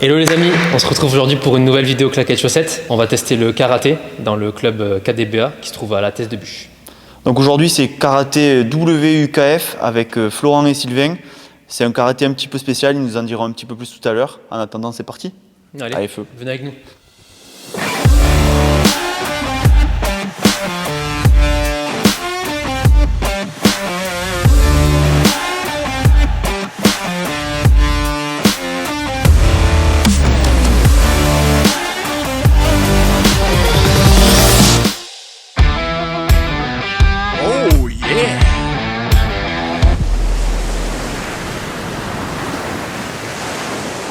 Hello les amis, on se retrouve aujourd'hui pour une nouvelle vidéo claquettes chaussettes. On va tester le karaté dans le club KDBA qui se trouve à la Thèse de Buch. Donc aujourd'hui c'est karaté WUKF avec Florent et Sylvain. C'est un karaté un petit peu spécial, ils nous en diront un petit peu plus tout à l'heure. En attendant c'est parti. Allez, feu. Venez avec nous.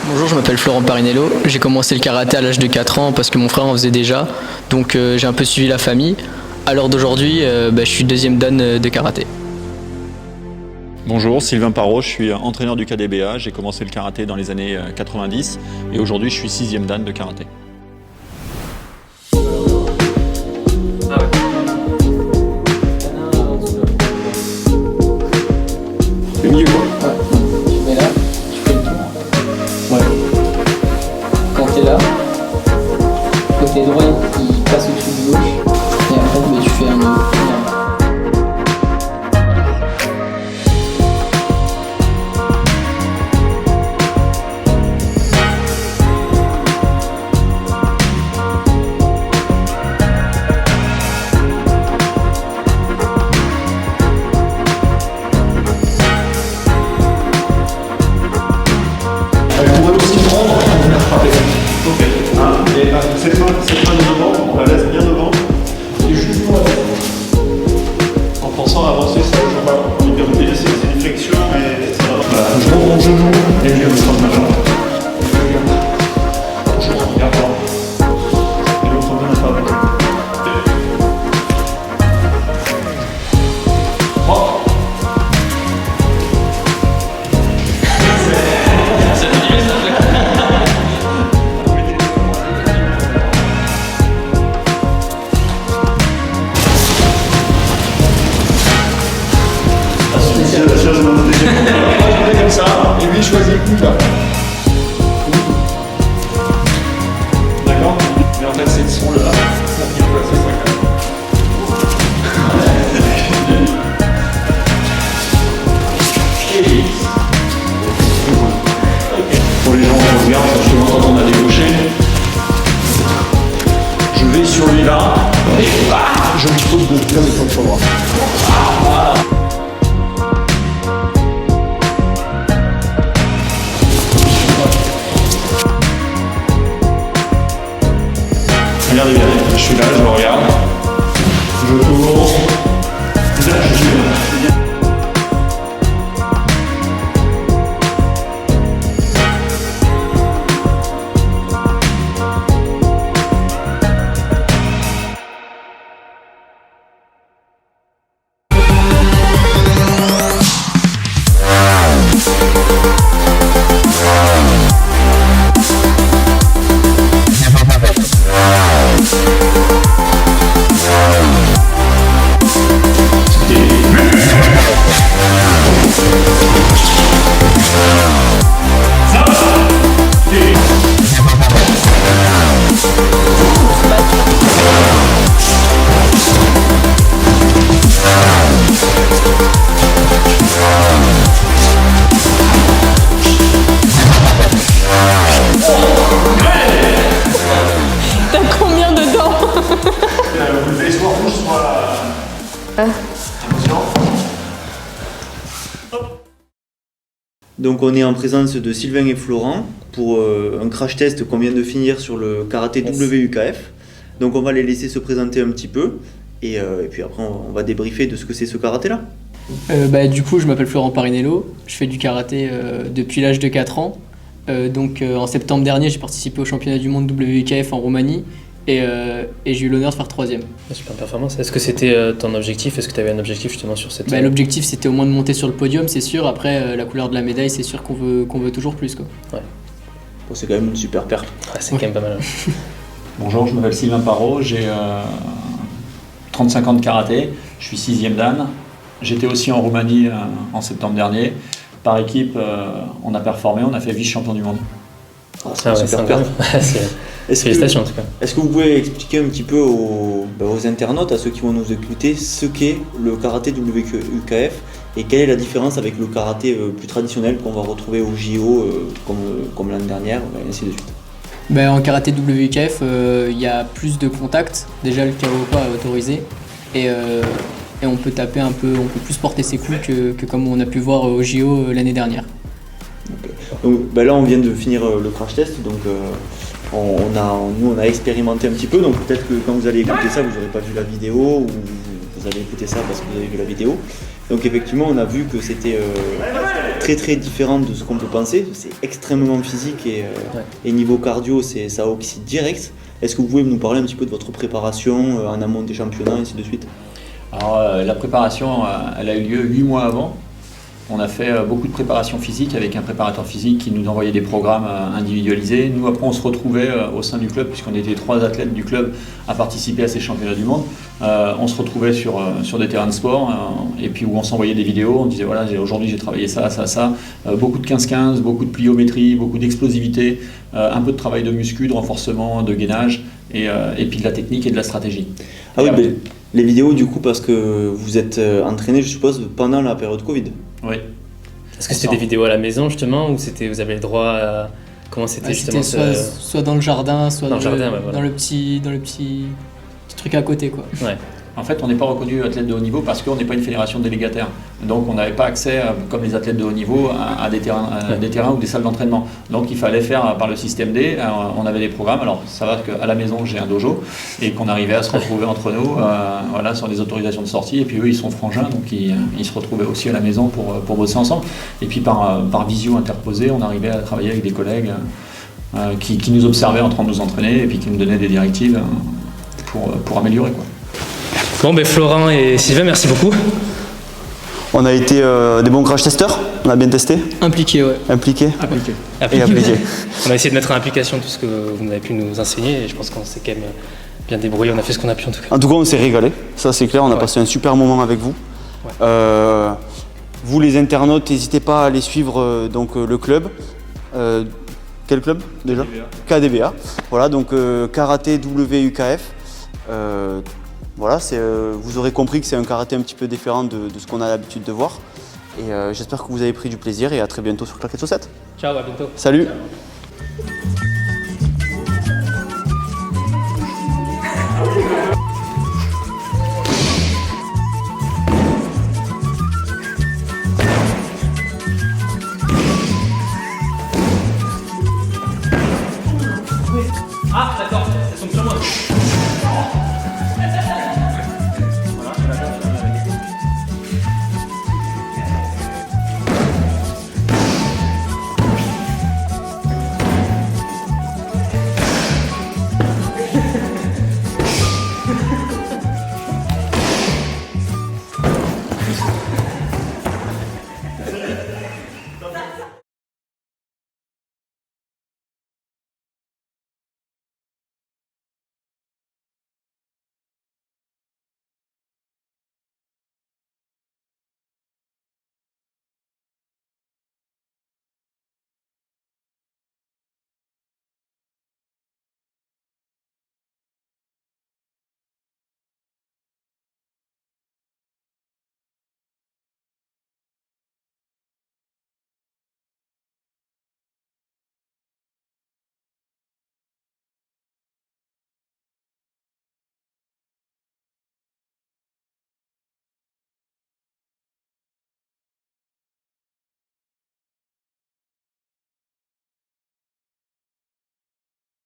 Bonjour, je m'appelle Florent Parinello. J'ai commencé le karaté à l'âge de 4 ans parce que mon frère en faisait déjà. Donc j'ai un peu suivi la famille. À l'heure d'aujourd'hui, je suis deuxième dan de karaté. Bonjour, Sylvain Parot, je suis entraîneur du KDBA. J'ai commencé le karaté dans les années 90 et aujourd'hui je suis 6e dan de karaté. Le milieu quoi. Ouais. Tu mets là, tu fais le tour. Ouais. Quand t'es là, côté droit il passe au-dessus de gauche. Et après tu fais un nœud. Cette main devant, on la laisse bien devant. Et juste pour en pensant à avancer sur le jambe. C'est une flexion et ça va. Voilà, je monte mon genou et je viens de prendre ma jambe. Toujours en regardant. Et l'autre main n'est pas avec. 3. Comme ça, et lui choisit plus bas. D'accord? Mais en fait, c'est son là. Il faut placer ça quand même. Pour les gens qui regardent, justement, quand on a débouché, je vais sur lui là, et je me pose de bien avec son bras. Voilà. Regardez bien, je suis là, je le regarde, je tourne, là je suis là. T'as combien dedans? Vous devez soit rouge, soit inconscient. Donc on est en présence de Sylvain et Florent pour un crash test qu'on vient de finir sur le karaté WUKF. Donc on va les laisser se présenter un petit peu et puis après on va débriefer de ce que c'est ce karaté là. Du coup, je m'appelle Florent Parinello. Je fais du karaté depuis l'âge de 4 ans. En septembre dernier, j'ai participé au championnat du monde WKF en Roumanie et j'ai eu l'honneur de faire 3e. Super performance. Est-ce que c'était ton objectif? Est-ce que tu avais un objectif justement sur cette... L'objectif c'était au moins de monter sur le podium, c'est sûr. Après, la couleur de la médaille, c'est sûr qu'on veut toujours plus, quoi. Ouais. Bon, c'est quand même une super perte. Ouais, c'est quand même pas mal. Bonjour, je m'appelle Sylvain Parot, j'ai 35 ans de karaté, je suis 6e dan. J'étais aussi en Roumanie en septembre dernier. Par équipe, on a performé, on a fait vice-champion du monde. Ah, Ah ouais, c'est super incroyable. Est-ce que, Félicitations en tout cas. est-ce que vous pouvez expliquer un petit peu aux internautes, à ceux qui vont nous écouter, ce qu'est le karaté WUKF et quelle est la différence avec le karaté plus traditionnel qu'on va retrouver au JO comme l'année dernière, et ainsi de suite. Ben, en karaté WKF, il y a plus de contacts. Déjà, le KO est autorisé. Et on peut taper un peu, on peut plus porter ses coups que comme on a pu voir au JO l'année dernière. Donc, là, on vient de finir le crash test, donc nous on a expérimenté un petit peu. Donc peut-être que quand vous allez écouter ça, vous n'aurez pas vu la vidéo ou vous allez écouter ça parce que vous avez vu la vidéo. Donc effectivement, on a vu que c'était très très différent de ce qu'on peut penser. C'est extrêmement physique et niveau cardio, ça oxyde direct. Est-ce que vous pouvez nous parler un petit peu de votre préparation en amont des championnats et ainsi de suite? Alors, la préparation, elle a eu lieu 8 mois avant. On a fait beaucoup de préparation physique avec un préparateur physique qui nous envoyait des programmes individualisés. Nous, après, on se retrouvait au sein du club, puisqu'on était 3 athlètes du club à participer à ces championnats du monde. On se retrouvait sur des terrains de sport et puis où on s'envoyait des vidéos. On disait voilà, aujourd'hui j'ai travaillé ça, ça, ça. Beaucoup de 15-15, beaucoup de pliométrie, beaucoup d'explosivité, un peu de travail de muscu, de renforcement, de gainage et puis de la technique et de la stratégie. Ah oui, mais les vidéos du coup, parce que vous êtes entraîné, je suppose, pendant la période Covid. Oui. Est-ce que c'était des vidéos à la maison justement ou vous avez le droit à... Comment c'était justement C'était soit dans le jardin, soit Dans le jardin, ouais, voilà. dans le petit truc à côté, quoi. Ouais. En fait, on n'est pas reconnu athlète de haut niveau parce qu'on n'est pas une fédération délégataire. Donc, on n'avait pas accès, comme les athlètes de haut niveau, à des terrains ou des salles d'entraînement. Donc, il fallait faire par le système D. On avait des programmes. Alors, ça va qu'à la maison, j'ai un dojo et qu'on arrivait à se retrouver entre nous voilà, sur des autorisations de sortie. Et puis, eux, ils sont frangins. Donc, ils se retrouvaient aussi à la maison pour bosser ensemble. Et puis, par visio interposée, on arrivait à travailler avec des collègues qui nous observaient en train de nous entraîner et puis qui nous donnaient des directives pour améliorer, quoi. Bon, Florent et Sylvain, merci beaucoup. On a été des bons crash testeurs, on a bien testé. Impliqué, ouais. Impliqués. Appliqué. Et appliqués. On a essayé de mettre en application tout ce que vous avez pu nous enseigner et je pense qu'on s'est quand même bien débrouillé, on a fait ce qu'on a pu en tout cas. En tout cas, on s'est régalé, ça c'est clair, on a passé un super moment avec vous. Ouais. Vous les internautes, n'hésitez pas à aller suivre le club. Quel club déjà? KDBA. Voilà, donc karaté WUKF. Voilà, vous aurez compris que c'est un karaté un petit peu différent de ce qu'on a l'habitude de voir. Et j'espère que vous avez pris du plaisir et à très bientôt sur Claquettes Chaussettes. Ciao, à bientôt. Salut. Ah, d'accord.